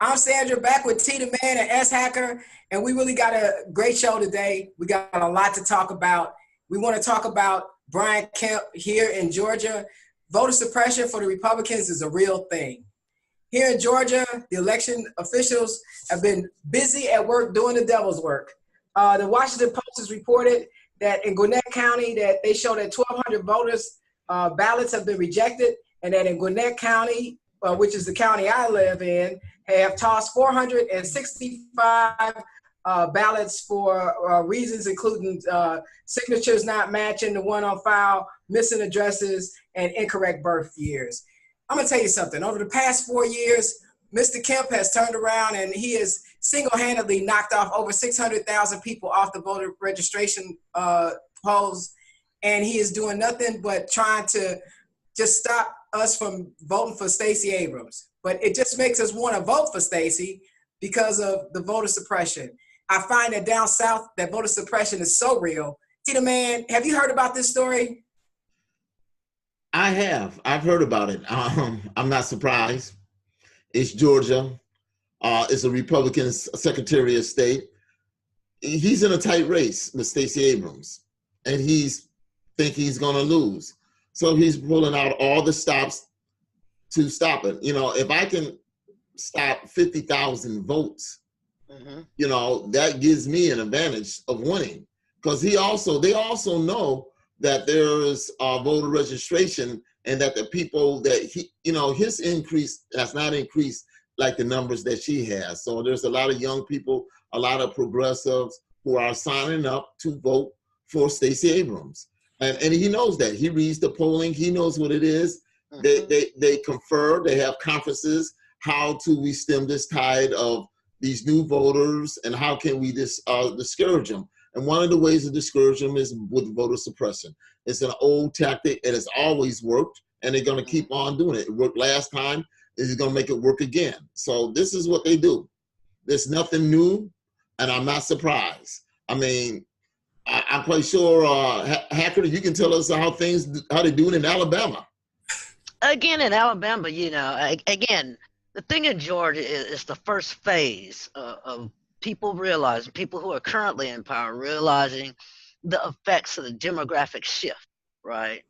I'm Sandra, back with T the Man and S Hacker, and we really got a great show today. We got a lot to talk about. We want to talk about Brian Kemp here in Georgia. Voter suppression for the Republicans is a real thing. Here in Georgia, the election officials have been busy at work doing the devil's work. The Washington Post has reported that in Gwinnett County, that they show that 1,200 voters' ballots have been rejected, and that in Gwinnett County, which is the county I live in, have tossed 465 ballots for reasons including signatures not matching the one on file, missing addresses, and incorrect birth years. I'm going to tell you something. Over the past 4 years, Mr. Kemp has turned around and he has single-handedly knocked off over 600,000 people off the voter registration polls, and he is doing nothing but trying to just stop us from voting for Stacey Abrams. But it just makes us want to vote for Stacey because of the voter suppression. I find that down south, that voter suppression is so real. Tita Man, have you heard about this story? I have. I've heard about it. I'm not surprised. It's Georgia. It's a Republican Secretary of State. He's in a tight race with Stacey Abrams, and he's going to lose. So he's pulling out all the stops to stop it. You know, if I can stop 50,000 votes, that gives me an advantage of winning. Because they also know that there is voter registration, and that the people that his increase has not increased like the numbers that she has. So there's a lot of young people, a lot of progressives who are signing up to vote for Stacey Abrams. And he knows that. He reads the polling. He knows what it is. They confer. They have conferences. How do we stem this tide of these new voters, and how can we discourage them? And one of the ways to discourage them is with voter suppression. It's an old tactic, and it's always worked, and they're going to keep on doing it. It worked last time. It's going to make it work again. So this is what they do. There's nothing new, and I'm not surprised. I mean, I'm quite sure, Hacker, you can tell us how they do it in Alabama. Again, in Alabama, again, the thing in Georgia is the first phase of people who are currently in power realizing the effects of the demographic shift, right?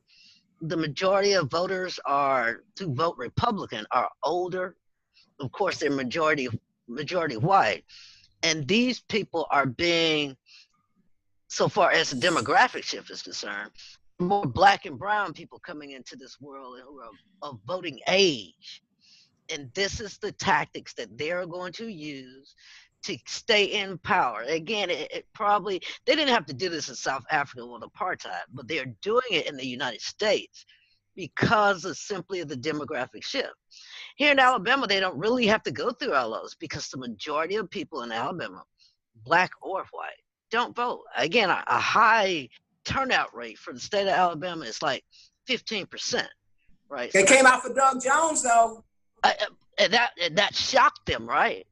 The majority of voters to vote Republican are older. Of course, they're majority white. And these people are being, so far as the demographic shift is concerned, more black and brown people coming into this world who are of voting age. And this is the tactics that they're going to use to stay in power. Again, it probably, they didn't have to do this in South Africa with apartheid, but they're doing it in the United States because of simply the demographic shift. Here in Alabama, they don't really have to go through all those because the majority of people in Alabama, black or white, don't vote. Again, a high turnout rate for the state of Alabama is like 15%, right? They came out for Doug Jones, though. And that shocked them, right?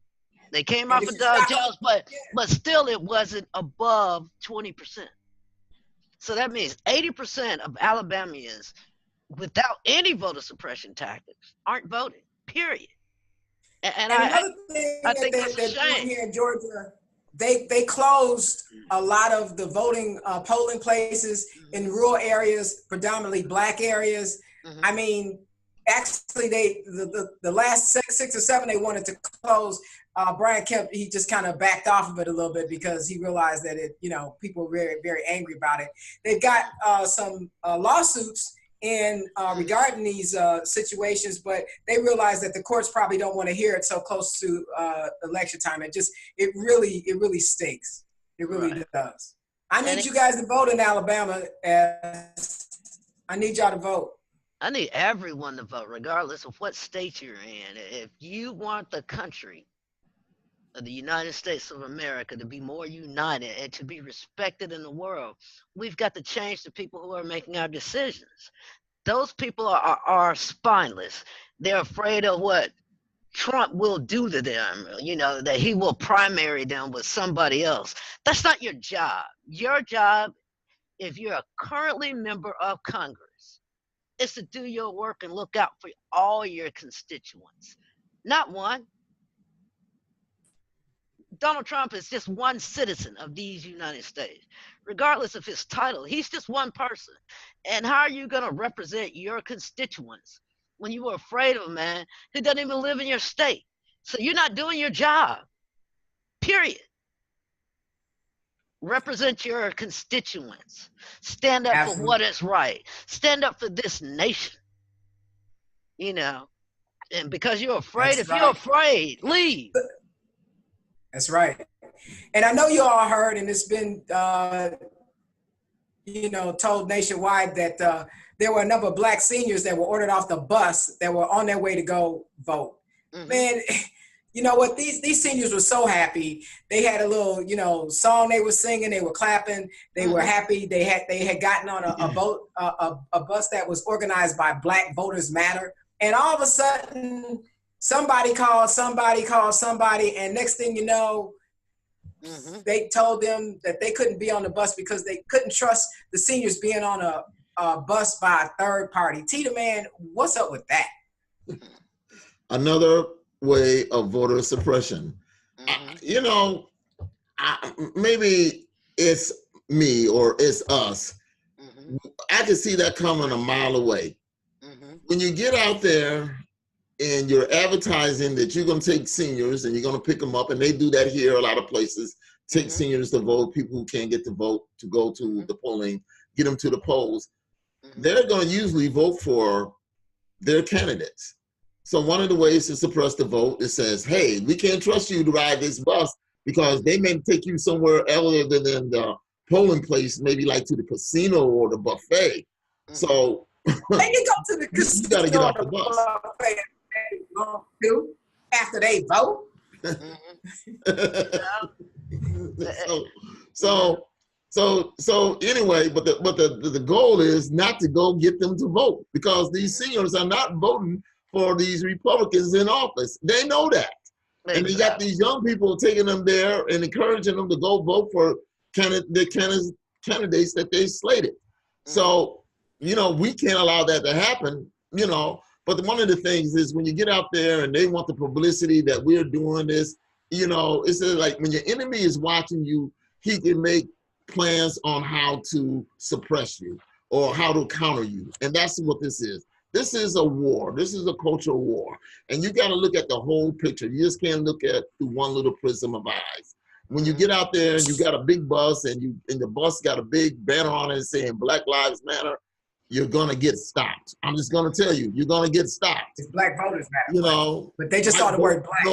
They came out for Doug Jones, but still it wasn't above 20%. So that means 80% of Alabamians, without any voter suppression tactics, aren't voting, period. And another thing I think they're doing here in Georgia, they closed a lot of the voting polling places in rural areas, predominantly black areas. I mean, actually, the last six or seven they wanted to close. Brian Kemp, he just kind of backed off of it a little bit because he realized that people were very, very angry about it. They've got some lawsuits regarding these situations, but they realize that the courts probably don't want to hear it so close to election time. It really stinks. It really does. I need you guys to vote in Alabama. I need y'all to vote. I need everyone to vote, regardless of what state you're in. If you want the country of the United States of America to be more united and to be respected in the world, we've got to change the people who are making our decisions. Those people are spineless. They're afraid of what Trump will do to them, that he will primary them with somebody else. That's not your job. Your job, if you're a currently member of Congress, is to do your work and look out for all your constituents. Not one, Donald Trump is just one citizen of these United States, regardless of his title. He's just one person. And how are you going to represent your constituents when you were afraid of a man who doesn't even live in your state? So you're not doing your job, period. Represent your constituents. Stand up for what is right. Stand up for this nation. You know, and because you're afraid, you're afraid, leave. That's right. And I know you all heard, and it's been, told nationwide that there were a number of Black seniors that were ordered off the bus that were on their way to go vote. Mm-hmm. Man, you know what? These seniors were so happy. They had a little, song they were singing. They were clapping. They were happy. They had gotten on a bus that was organized by Black Voters Matter. And all of a sudden, somebody called somebody, and next thing you know, they told them that they couldn't be on the bus because they couldn't trust the seniors being on a bus by a third party. Tita, man, what's up with that? Another way of voter suppression. Maybe it's me or it's us. I can see that coming a mile away. When you get out there and you're advertising that you're going to take seniors and you're going to pick them up, and they do that here a lot of places, take seniors to vote, people who can't get to vote, to go to the polling, get them to the polls, they're going to usually vote for their candidates. So one of the ways to suppress the vote, it says, hey, we can't trust you to ride this bus because they may take you somewhere other than the polling place, maybe like to the casino or the buffet. So then you go to the casino, you got to get off the bus. After they vote. So anyway, but the goal is not to go get them to vote, because these seniors are not voting for these Republicans in office. They know that. Exactly. And they got these young people taking them there and encouraging them to go vote for the candidates that they slated. So, we can't allow that to happen, But one of the things is when you get out there and they want the publicity that we're doing this, it's like when your enemy is watching you, he can make plans on how to suppress you or how to counter you. And that's what this is. This is a war. This is a cultural war. And you got to look at the whole picture. You just can't look at through one little prism of eyes. When you get out there and you got a big bus and the bus got a big banner on it saying Black Lives Matter, you're going to get stopped. I'm just going to tell you, you're going to get stopped. It's Black Voters Matter. But they just saw the word black.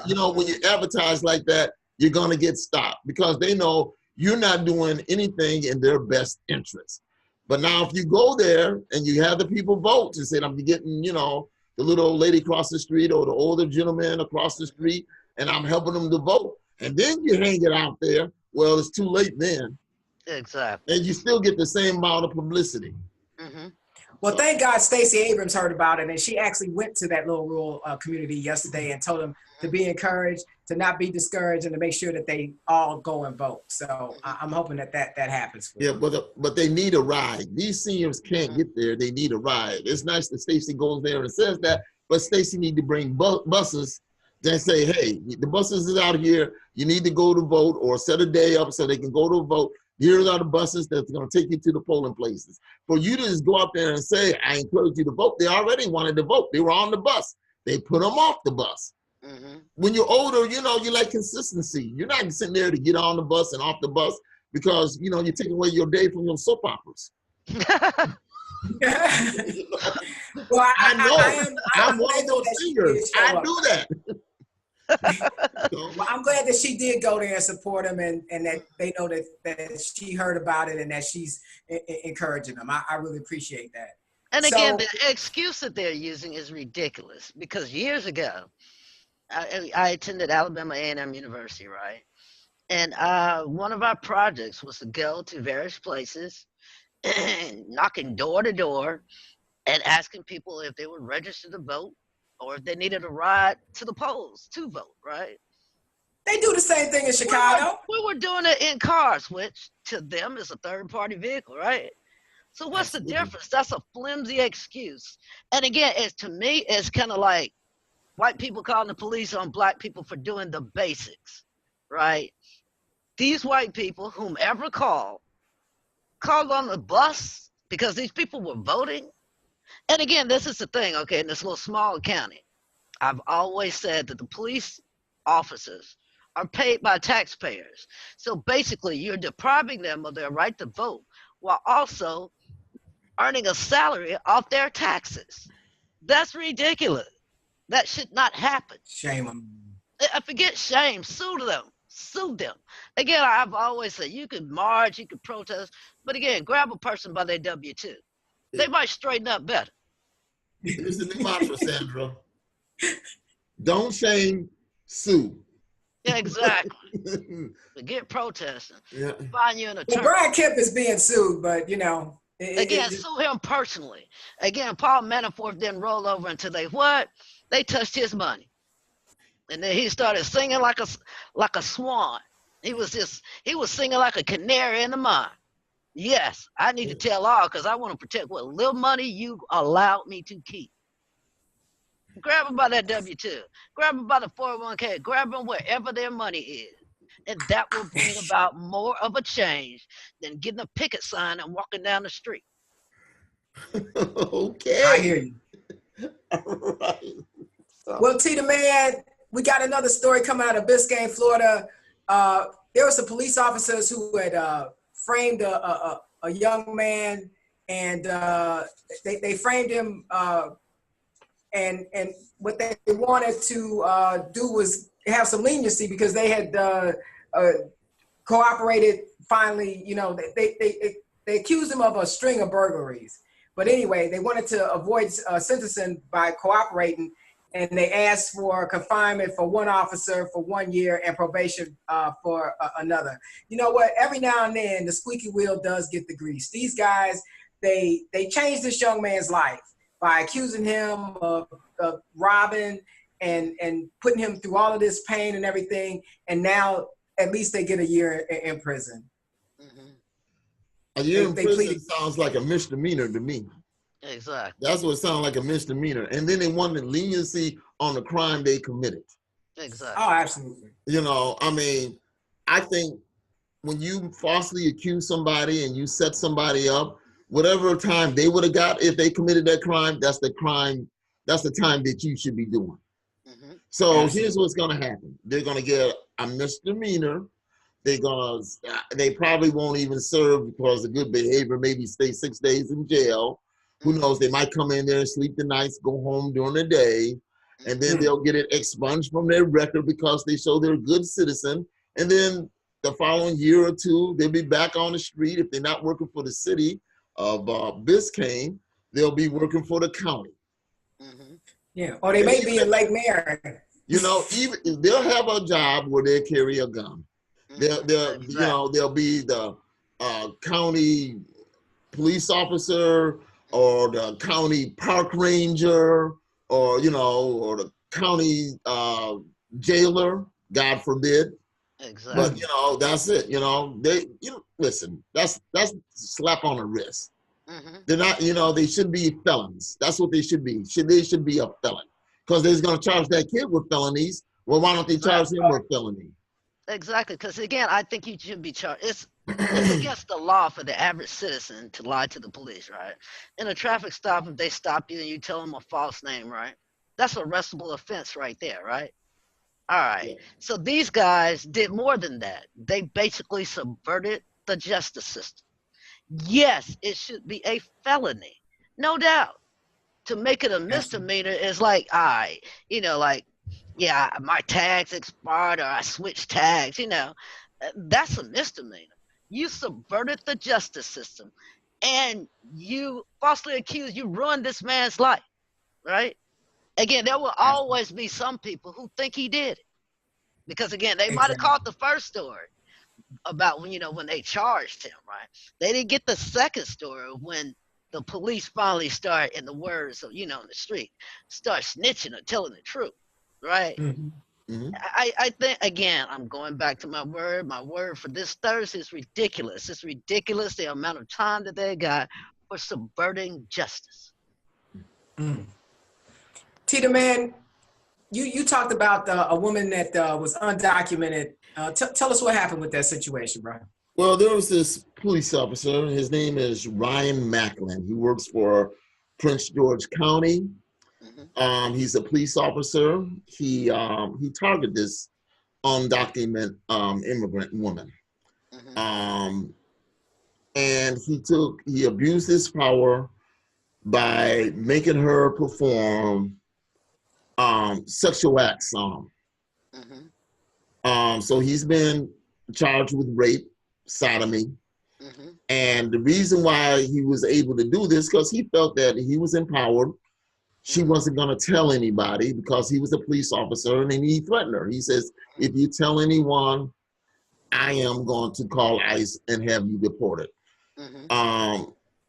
When you advertise like that, you're going to get stopped because they know you're not doing anything in their best interest. But now if you go there and you have the people vote and say, I'm getting, the little old lady across the street or the older gentleman across the street, and I'm helping them to vote. And then you hang it out there. Well, it's too late then. Exactly. And you still get the same amount of publicity. Well, thank God Stacey Abrams heard about it, and she actually went to that little rural community yesterday and told them to be encouraged, to not be discouraged, and to make sure that they all go and vote. So I'm hoping that happens. Yeah, but they need a ride. These seniors can't get there. They need a ride. It's nice that Stacey goes there and says that, but Stacey need to bring buses that say, hey, the buses is out here. You need to go to vote, or set a day up so they can go to vote. Here are the buses that's going to take you to the polling places. For you to just go out there and say, I encourage you to vote, they already wanted to vote. They were on the bus. They put them off the bus. When you're older, you like consistency. You're not sitting there to get on the bus and off the bus because, you're taking away your day from your soap operas. Well, I'm one of those singers. I do that. Well, I'm glad that she did go there and support him, and that they know that she heard about it and that she's encouraging them. I really appreciate that. And again, the excuse that they're using is ridiculous, because years ago, I attended Alabama A&M University, right? And one of our projects was to go to various places, knocking door to door and asking people if they were registered to vote or if they needed a ride to the polls to vote, right? They do the same thing in Chicago. We were doing it in cars, which to them is a third-party vehicle, right? So what's the difference? That's a flimsy excuse. And again, to me, it's kind of like white people calling the police on black people for doing the basics. right? These white people, whomever called on the bus because these people were voting. And again, this is the thing, okay, in this little small county, I've always said that the police officers are paid by taxpayers. So basically, you're depriving them of their right to vote while also earning a salary off their taxes. That's ridiculous. That should not happen. Shame on I forget shame. Sue them. Sue them. Again, I've always said you could march, you could protest, but again, grab a person by their W-2. They might straighten up better. Here's the new mantra, Sandra. Don't shame, sue. Yeah, exactly. Forget protesting. Yeah. Find you an attorney. Well, Brian Kemp is being sued, but you know. Again, sue him personally. Again, Paul Manafort didn't roll over until they what? They touched his money. And then he started singing like a swan. He was singing like a canary in the mine. Yes, I need to tell all because I want to protect what little money you allowed me to keep. Grab them by that W-2. Grab them by the 401k. Grab them wherever their money is. And that will bring about more of a change than getting a picket sign and walking down the street. Okay. I hear you. All right. Well, Tita Man, we got another story coming out of Biscayne, Florida. There were some police officers who had framed a young man, and they framed him. And what they wanted to do was have some leniency because they had cooperated. Finally, you know, they accused him of a string of burglaries. But anyway, they wanted to avoid sentencing by cooperating, and they asked for confinement for one officer for 1 year and probation for another. You know what? Every now and then, the squeaky wheel does get the grease. These guys, they changed this young man's life by accusing him of robbing and putting him through all of this pain and everything. And now at least they get a year in prison. Mm-hmm. A year in prison sounds like a misdemeanor to me. Exactly. That's what it sounds like, a misdemeanor. And then they wanted leniency on the crime they committed. Exactly. Oh, absolutely. You know, I mean, I think when you falsely accuse somebody and you set somebody up, whatever time they would have got if they committed that crime, that's the crime. That's the time that you should be doing. Mm-hmm. So here's what's going to happen. They're going to get a misdemeanor. They probably won't even serve because of good behavior, maybe stay 6 days in jail. Who knows? They might come in there and sleep the nights, go home during the day, and then they'll get it expunged from their record because they show they're a good citizen. And then the following year or two, they'll be back on the street. If they're not working for the city of Biscayne, they'll be working for the county. Mm-hmm. Yeah, or they may be in Lake Mary. You know, even they'll have a job where they carry a gun. They'll you know, they'll be the county police officer or the county park ranger or, you know, or the county jailer, God forbid. Exactly. But, you know, that's it. You know, listen, that's a slap on the wrist. Mm-hmm. They're not, you know, they should be felons. That's what they should be. They should be a felon because they're going to charge that kid with felonies. Well, why don't they charge him with felony? Exactly, because again, I think you should be charged. It's against the law for the average citizen to lie to the police, right? In a traffic stop, if they stop you and you tell them a false name, right? That's an arrestable offense right there, right? All right. Yeah. So these guys did more than that. They basically subverted the justice system. Yes, it should be a felony, no doubt. To make it a misdemeanor is like, all right, you know, like, yeah, my tags expired or I switched tags, you know, that's a misdemeanor. You subverted the justice system and you falsely accused, you ruined this man's life, right? Again, there will always be some people who think he did it because, again, they might have caught the first story about when, you know, when they charged him, right? They didn't get the second story when the police finally start, in the words of, you know, in the street, start snitching or telling the truth, right? Mm-hmm. Mm-hmm. I think, again, I'm going back to my word for this Thursday is ridiculous. It's ridiculous the amount of time that they got for subverting justice. Mm. Tita Man, you talked about a woman that was undocumented Tell us what happened with that situation, bro. Well, there was this police officer. His name is Ryan Macklin. He works for Prince George County. He's a police officer. He targeted this undocumented immigrant woman. And he abused his power by making her perform sexual acts on him. So he's been charged with rape, sodomy. And the reason why he was able to do this, because he felt that he was empowered. She wasn't going to tell anybody because he was a police officer, and then he threatened her. He says, if you tell anyone, I am going to call ICE and have you deported.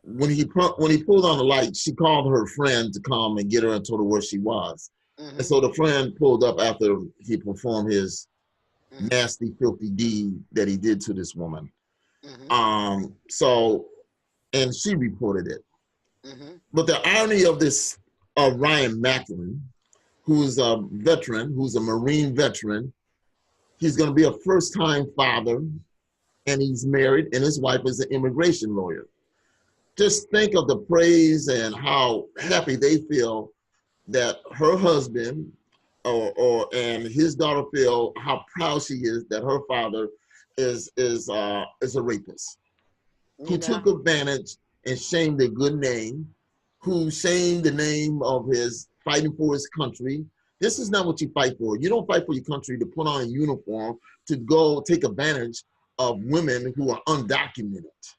When he pulled on the light, she called her friend to come and get her and told her where she was. And so the friend pulled up after he performed his nasty, filthy deed that he did to this woman. And she reported it. But the irony of this, Ryan Macklin, who's a veteran, who's a Marine veteran, he's going to be a first-time father, and he's married, and his wife is an immigration lawyer. Just think of the praise and how happy they feel that her husband and his daughter feel how proud she is that her father is a rapist who took advantage and shamed their good name, who shamed the name of his fighting for his country. This is not what you fight for. You don't fight for your country to put on a uniform to go take advantage of women who are undocumented.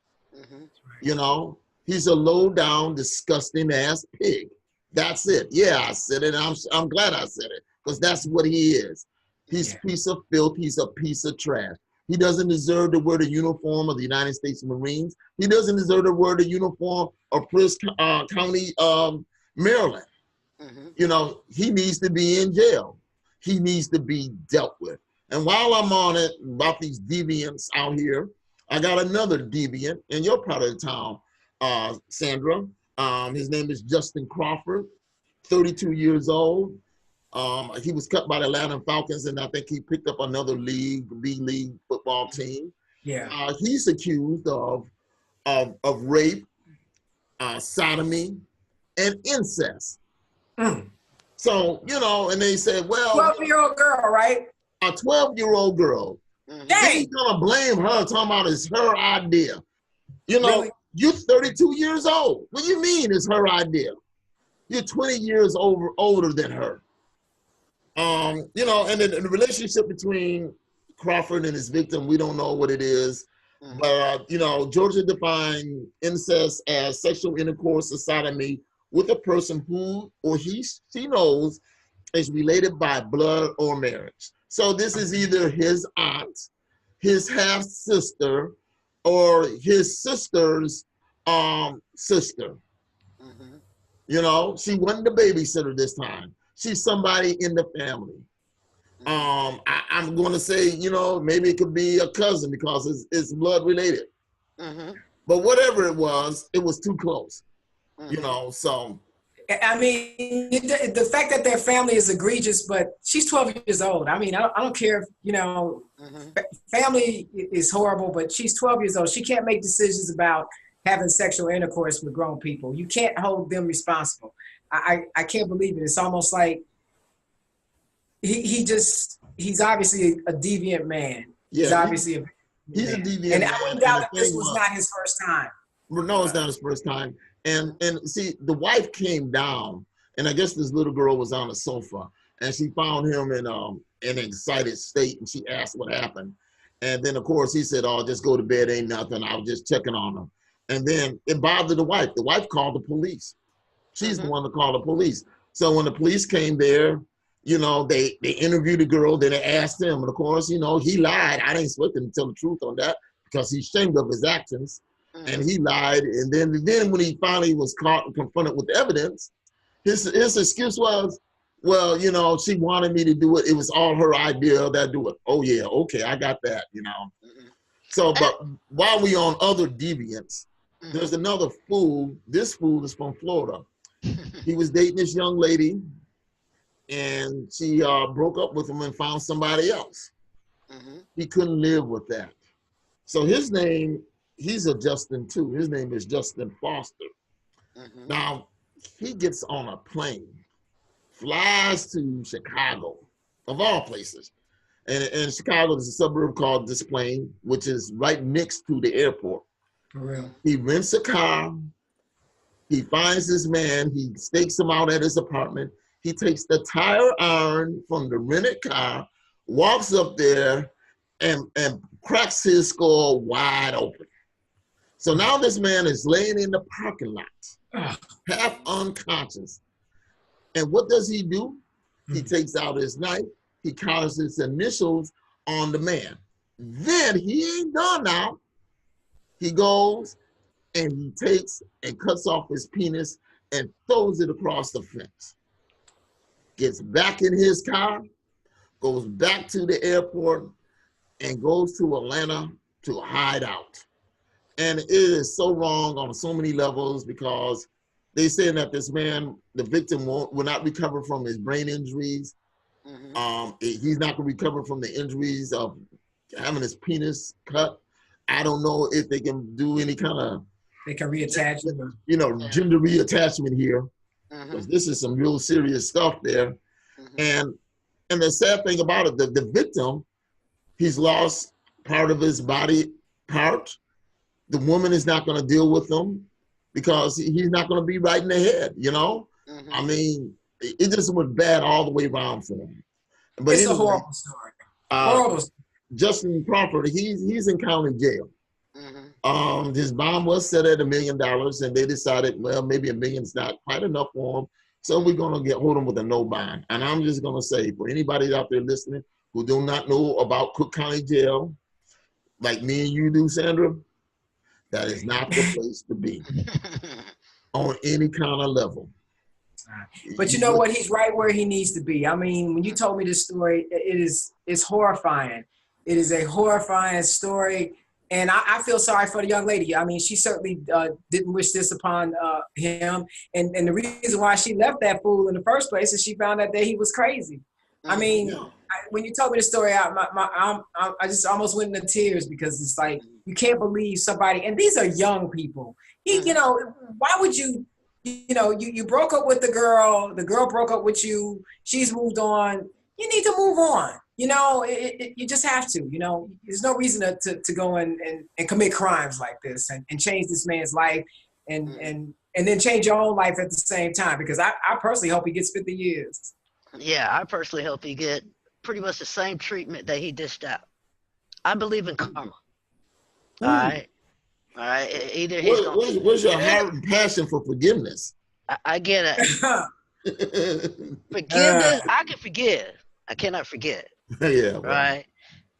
You know, he's a low down, disgusting ass pig. That's it. Yeah, I said it. I'm glad I said it because that's what he is. He's a piece of filth. He's a piece of trash. He doesn't deserve to wear the uniform of the United States Marines. He doesn't deserve to wear the uniform of Prince County, Maryland. You know, he needs to be in jail. He needs to be dealt with. And while I'm on it about these deviants out here, I got another deviant in your part of the town, Sandra. His name is Justin Crawford, 32 years old. He was cut by the Atlanta Falcons, and I think he picked up another B-League football team. Yeah. He's accused of rape, sodomy, and incest. So, you know, and they said, well, 12-year-old girl, right? A 12-year-old girl. He's gonna blame her, talking about it's her idea. You know, Really? you're 32 years old. What do you mean it's her idea? You're 20 years older than her. You know, and the relationship between Crawford and his victim, we don't know what it is. But, you know, Georgia defined incest as sexual intercourse or sodomy with a person who or she knows is related by blood or marriage. So this is either his aunt, his half-sister, or his sister's sister. You know, she wasn't the babysitter this time. She's somebody in the family. I'm going to say, you know, maybe it could be a cousin because it's blood related. But whatever it was too close. You know, so. I mean, the fact that their family is egregious, but she's 12 years old. I mean, I don't care if, you know, family is horrible, but she's 12 years old. She can't make decisions about having sexual intercourse with grown people. You can't hold them responsible. I can't believe it. It's almost like he's obviously a deviant man. Yeah, he's obviously he's a deviant and man. I wouldn't doubt that this was not his first time. No, it's not his first time. And see, the wife came down, and I guess this little girl was on a sofa, and she found him in an excited state, and she asked what happened. And then, of course, he said, oh, just go to bed, ain't nothing. I was just checking on him. And then it bothered the wife. The wife called the police. She's the one to call the police. So when the police came there, you know, they interviewed the girl, then they asked him. And, of course, you know, he lied. I didn't expect him to tell the truth on that because he's ashamed of his actions. And he lied. And then when he finally was caught and confronted with evidence, his excuse was, well, you know, she wanted me to do it. It was all her idea that do it. Oh, yeah, okay, I got that, you know. So, but while we on other deviants, there's another fool. This fool is from Florida. He was dating this young lady, and she broke up with him and found somebody else. Mm-hmm. He couldn't live with that. So his name, he's a Justin too. His name is Justin Foster. Mm-hmm. Now, he gets on a plane, flies to Chicago, of all places. And Chicago is a suburb called Des Plaines, which is right next to the airport. For real. He rents a car. He finds this man. He stakes him out at his apartment. He takes the tire iron from the rented car, walks up there, and cracks his skull wide open. So now this man is laying in the parking lot, half unconscious. And what does he do? He takes out his knife. He carves his initials on the man. Then he ain't done now. He goes and he takes and cuts off his penis and throws it across the fence. Gets back in his car, goes back to the airport, and goes to Atlanta to hide out. And it is so wrong on so many levels because they saying that this man, the victim, will not recover from his brain injuries. Mm-hmm. He's not going to recover from the injuries of having his penis cut. I don't know if they can do any kind of, They can reattach it. gender reattachment here. Mm-hmm. Because this is some real serious stuff there. Mm-hmm. And the sad thing about it, the victim, he's lost part of his body part. The woman is not going to deal with him because he's not going to be right in the head, Mm-hmm. I mean, it just went bad all the way around for him. But It's anyway, a horrible story. Horrible. Justin Crawford, he's in county jail. Mm-hmm. His bond was set at $1 million, and they decided, well, maybe $1 million is not quite enough for him, so we're going to hold him with a no bond. And I'm just going to say, for anybody out there listening who do not know about Cook County Jail, like me and you do, Sandra, that is not the place to be on any kind of level. But you know what? He's right where he needs to be. I mean, when you told me this story, it's horrifying. It is a horrifying story. And I feel sorry for the young lady. I mean, she certainly didn't wish this upon him. And the reason why she left that fool in the first place is she found out that he was crazy. I mean, when you told me the story, I just almost went into tears because it's like, you can't believe somebody, and these are young people. Why would you, you broke up with the girl broke up with you, she's moved on. You need to move on. You just have to, there's no reason to go and commit crimes like this and change this man's life and then change your own life at the same time, because I personally hope he gets 50 years. Yeah, I personally hope he get pretty much the same treatment that he dished out. I believe in karma. All right. Either he's going. Where's your heart and passion for forgiveness? I get it. Forgiveness, I can forgive. I cannot forget. Yeah. Right.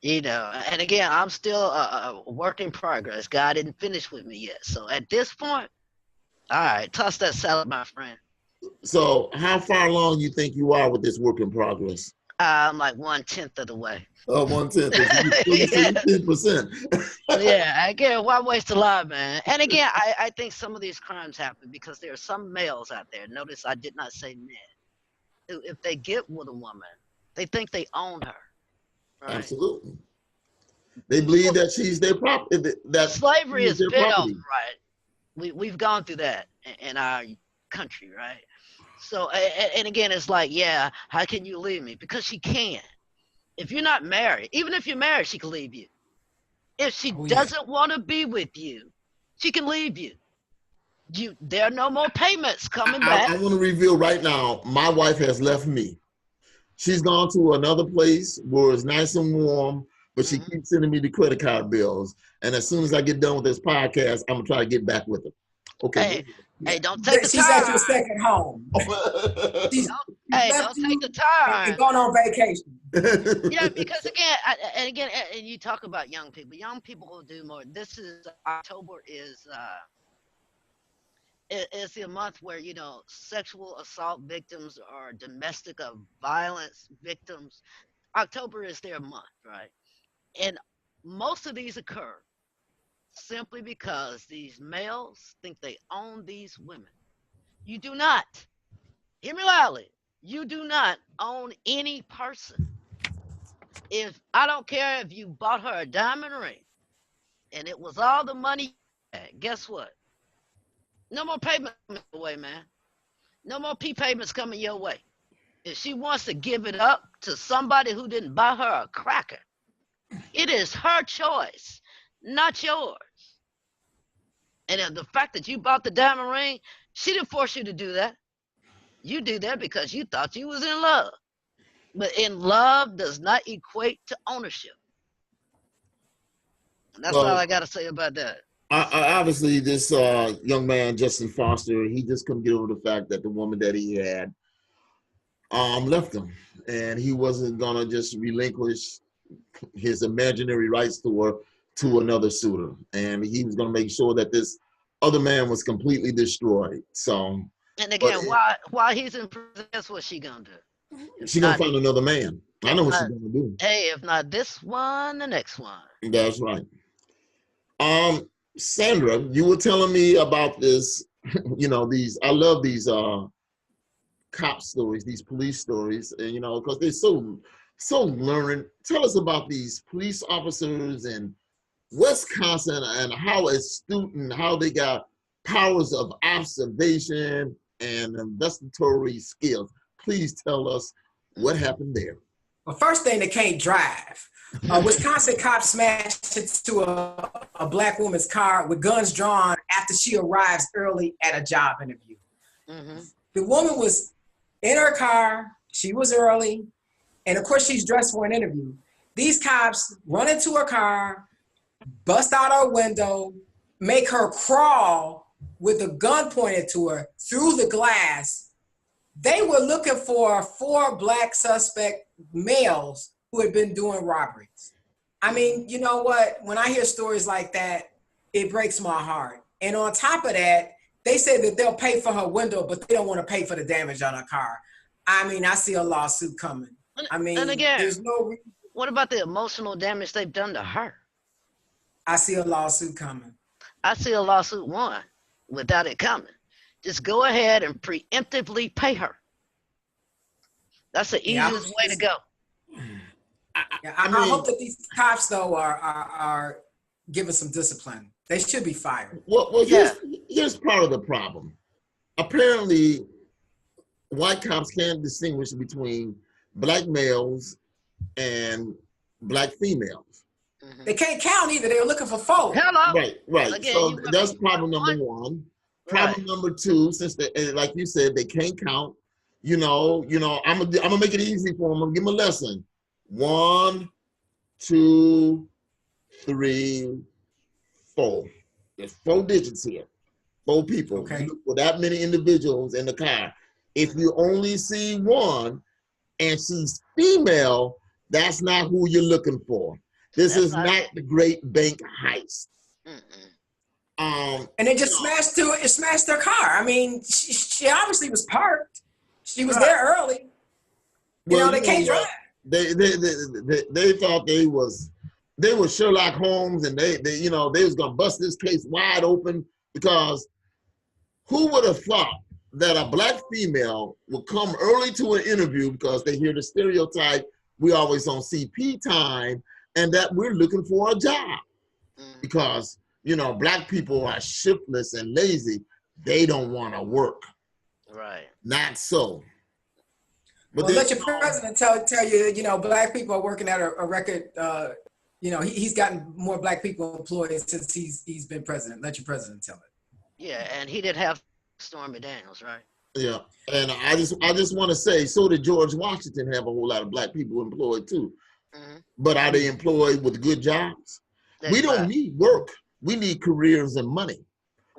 And again, I'm still a work in progress. God didn't finish with me yet. So at this point, all right, toss that salad, my friend. So how far along you think you are with this work in progress? I'm like 1/10 of the way. Oh, 1/10. You say 10%. Yeah, again, why waste a lot, man? And again, I think some of these crimes happen because there are some males out there. Notice I did not say men. Who, if they get with a woman, they think they own her. Right? Absolutely. They believe that she's their property. That slavery is their built, property. right? We've gone through that in our country, right? So, and again, it's like, yeah, how can you leave me? Because she can. If you're not married, even if you're married, she can leave you. If she doesn't want to be with you, she can leave you. There are no more payments coming back. I want to reveal right now, my wife has left me. She's gone to another place where it's nice and warm, but she keeps sending me the credit card bills. And as soon as I get done with this podcast, I'm going to try to get back with her. Okay. Hey, don't take the time. She's at your second home. Don't take the time. And going on vacation. Yeah, because again, and you talk about young people. Young people will do more. This is October is the month where sexual assault victims or domestic violence victims. October is their month, right? And most of these occur simply because these males think they own these women. You do not. Hear me loudly. You do not own any person. If I don't care if you bought her a diamond ring and it was all the money you had, guess what? No more payments coming your way, man. No more P payments coming your way. If she wants to give it up to somebody who didn't buy her a cracker, it is her choice, not yours. And the fact that you bought the diamond ring, she didn't force you to do that. You did that because you thought you was in love. But in love does not equate to ownership. And that's all I got to say about that. Obviously, this young man, Justin Foster, he just couldn't get over the fact that the woman that he had left him. And he wasn't going to just relinquish his imaginary rights to her to another suitor. And he was going to make sure that this other man was completely destroyed. So, and again, while he's in prison, guess what she going to do? She's going to find another man. I know what she's going to do. Hey, if not this one, the next one. That's right. Sandra, you were telling me about this, I love these cop stories, these police stories, and because they're so learned. Tell us about these police officers in Wisconsin and how astute and how they got powers of observation and investigatory skills. Please tell us what happened there. Well, first thing, they can't drive. Wisconsin cops smashed into a black woman's car with guns drawn after she arrives early at a job interview. Mm-hmm. The woman was in her car, she was early, and of course she's dressed for an interview. These cops run into her car, bust out her window, make her crawl with a gun pointed to her through the glass. They were looking for 4 black suspect males who had been doing robberies. I mean, you know what? When I hear stories like that, it breaks my heart. And on top of that, they say that they'll pay for her window, but they don't want to pay for the damage on her car. I mean, I see a lawsuit coming. I mean, and again, there's no reason. What about the emotional damage they've done to her? I see a lawsuit coming. I see a lawsuit won without it coming. Just go ahead and preemptively pay her. That's the easiest way to go. I hope that these cops, though, are given some discipline. They should be fired. Well, here's part of the problem. Apparently, white cops can't distinguish between black males and black females. Mm-hmm. They can't count either. They were looking for 4. Hello. Right. Again, so that's problem number 1. Problem number 2, since they, like you said, they can't count. I'm gonna make it easy for them. I'm gonna give them a lesson. 1, 2, 3, 4. There's 4 digits here. 4 people. Okay. You look for that many individuals in the car. If you only see 1 and she's female, that's not who you're looking for. This is not the great bank heist. And they just smashed their car. I mean, she obviously was parked. She was there early. They can't drive. They thought they were Sherlock Holmes, and they was gonna bust this case wide open, because who would have thought that a black female would come early to an interview because they hear the stereotype we always on CP time, and that we're looking for a job because black people are shiftless and lazy. They don't want to work. Right. Not so. But let your president tell you, black people are working at a record. He's gotten more black people employed since he's been president. Let your president tell it. Yeah, and he did have Stormy Daniels, right? Yeah, and I just want to say, so did George Washington have a whole lot of black people employed too. Mm-hmm. But are they employed with good jobs? Exactly. We don't need work. We need careers and money.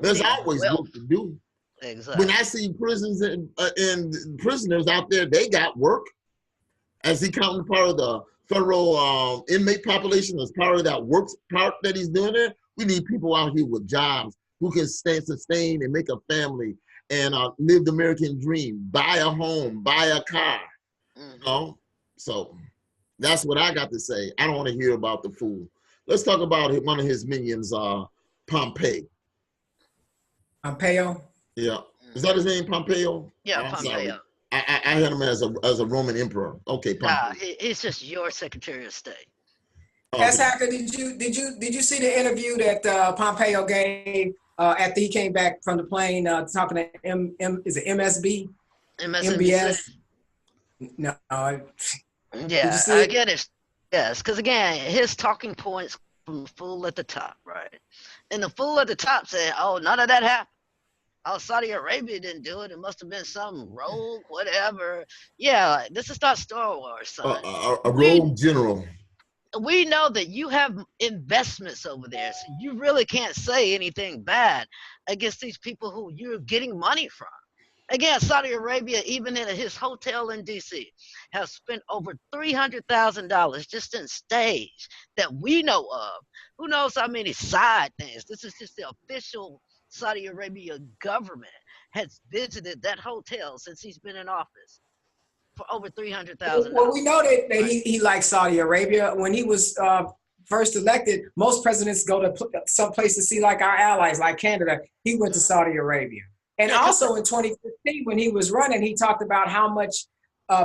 There's always work to do. Exactly. When I see prisons and prisoners out there, they got work. As he counting part of the federal inmate population as part of that work part that he's doing there, we need people out here with jobs who can sustain and make a family and live the American dream, buy a home, buy a car. Mm-hmm. So that's what I got to say. I don't want to hear about the fool. Let's talk about one of his minions, Pompeo. Pompeo? Yeah. Is that his name, Pompeo? Yeah, Pompeo. I had him as a Roman emperor. Okay, Nah, he's just your Secretary of State. S. Hacker, did you see the interview that Pompeo gave after he came back from the plane talking to is it MSB? MBS? No. Yeah, again, yes, because again, his talking points from the fool at the top, right? And the fool at the top said, "Oh, none of that happened. Oh, Saudi Arabia didn't do it. It must have been some rogue, whatever." Yeah, this is not Star Wars, son. A rogue general. We know that you have investments over there, so you really can't say anything bad against these people who you're getting money from. Again, Saudi Arabia, even in his hotel in D.C., has spent over $300,000 just in stage that we know of. Who knows how many side things? This is just the official Saudi Arabia government has visited that hotel since he's been in office for over $300,000. Well, we know that he likes Saudi Arabia. When he was first elected, most presidents go to some place to see like our allies, like Canada. He went to Saudi Arabia. And also in 2015, when he was running, he talked about how much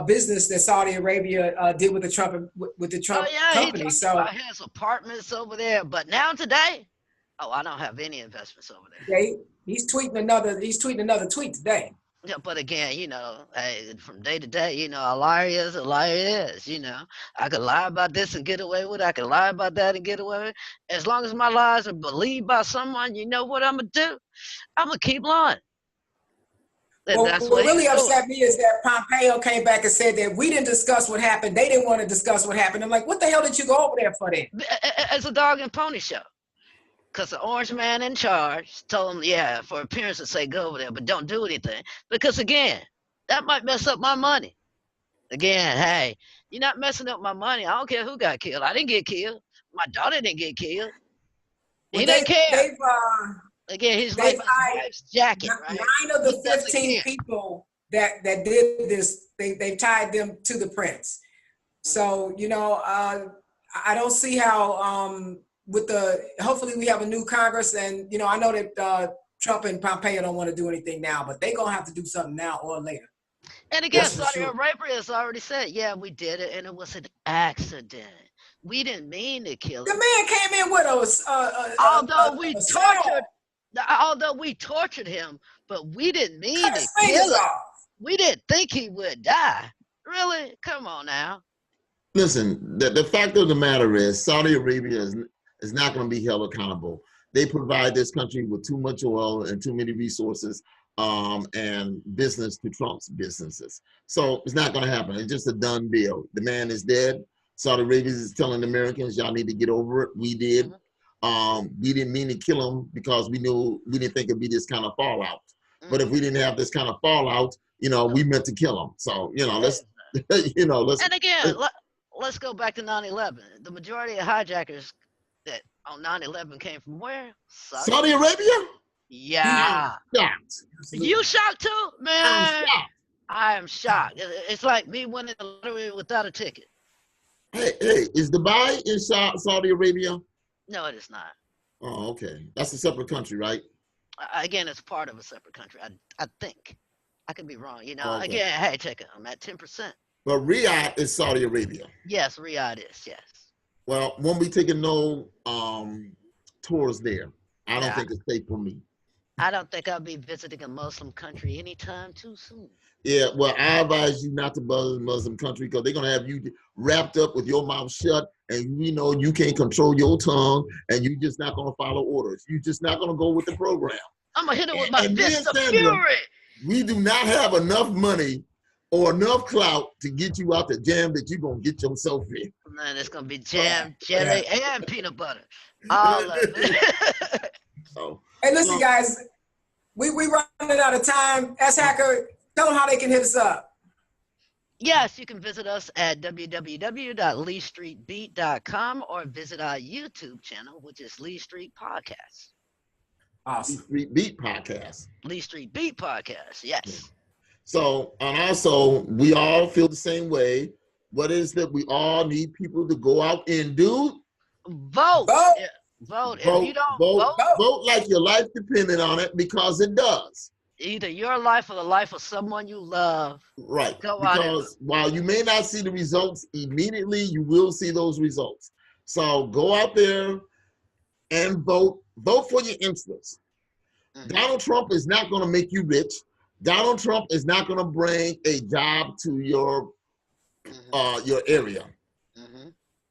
business that Saudi Arabia did with the Trump company. So he has apartments over there, but now today, I don't have any investments over there. Yeah, he's tweeting another tweet today. Yeah, but again, from day to day, a liar is a liar is. I could lie about this and get away with it. I could lie about that and get away with it. As long as my lies are believed by someone, you know what I'm gonna do? I'm gonna keep lying. What really upset me is that Pompeo came back and said that we didn't discuss what happened. They didn't want to discuss what happened. I'm like, what the hell did you go over there for then? It's a dog and pony show. Because the orange man in charge told him, for appearance's sake, go over there, but don't do anything. Because, again, that might mess up my money. Again, hey, you're not messing up my money. I don't care who got killed. I didn't get killed. My daughter didn't get killed. He didn't care. Again, he's like his wife's jacket, right? 9 of the 15 people that did this, they tied them to the prince. So, I don't see how hopefully we have a new Congress, and I know that Trump and Pompeo don't want to do anything now, but they're gonna have to do something now or later. And again, Saudi Arabia has already said, we did it, and it was an accident. We didn't mean to kill him. The man came in with us. Although we tortured him, but we didn't mean to kill him. We didn't think he would die. Really? Come on now. Listen, the fact of the matter is Saudi Arabia is not going to be held accountable. They provide this country with too much oil and too many resources and business to Trump's businesses. So it's not going to happen. It's just a done deal. The man is dead. Saudi Arabia is telling the Americans, y'all need to get over it. We did. We didn't mean to kill him because we didn't think it'd be this kind of fallout. But if we didn't have this kind of fallout, we meant to kill him. So, let's. And again, let's go back to 9/11. The majority of hijackers that on 9/11 came from where? Saudi Arabia? Yeah. Shocked. You shocked too? Man, I'm shocked. I am shocked. It's like me winning the lottery without a ticket. Hey, is Dubai in Saudi Arabia? No, it is not. Oh, okay. That's a separate country, right? Again, it's part of a separate country. I think. I could be wrong. Okay. Again, hey, check it. I'm at 10%. But Riyadh is Saudi Arabia. Yes, Riyadh is, yes. Well, won't be taking no tours there. I don't think it's safe for me. I don't think I'll be visiting a Muslim country anytime too soon. Yeah, well, I advise you not to bother the Muslim country because they're going to have you wrapped up with your mouth shut and you can't control your tongue and you're just not going to follow orders. You're just not going to go with the program. I'm going to hit it with my fist of fury. We do not have enough money or enough clout to get you out the jam that you're going to get yourself in. Man, it's going to be jam, jelly, and peanut butter. All of it. Hey, listen, guys, we running out of time. S. Hacker, tell them how they can hit us up. Yes, you can visit us at www.leestreetbeat.com or visit our YouTube channel, which is Lee Street Podcast. Awesome. Lee Street Beat Podcast. Lee Street Beat Podcast, yes. So, and also, we all feel the same way. What is that we all need people to go out and do? Vote. Vote. Yeah. Vote. If you don't vote like your life depended on it, because it does. Either your life or the life of someone you love. Right. Go out and Because while you may not see the results immediately, you will see those results. So go out there and vote. Vote for your interests. Donald Trump is not going to make you rich. Donald Trump is not going to bring a job to your area.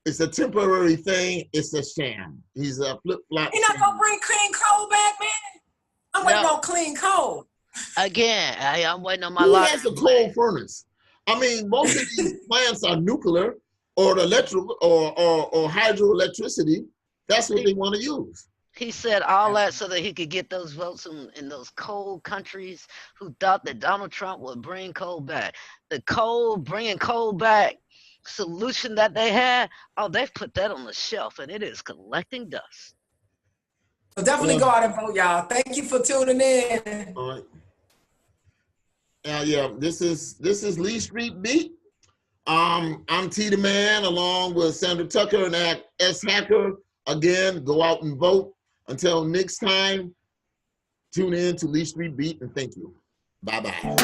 It's a temporary thing. It's a sham. He's a flip-flop. You're not gonna bring clean coal back, man. I'm waiting on clean coal. Again, I'm waiting on my Who has a coal furnace? I mean, most of these plants are nuclear or electrical or hydroelectricity. That's what they want to use. He said all that so that he could get those votes in those coal countries who thought that Donald Trump would bring coal back. The bringing coal back solution that they had, they've put that on the shelf and it is collecting dust. So definitely go out and vote, y'all. Thank you for tuning in. All right. Yeah, this is Lee Street Beat. I'm T the Man along with Sandra Tucker and S Hacker. Again, go out and vote. Until next time, tune in to Lee Street Beat and thank you. Bye-bye.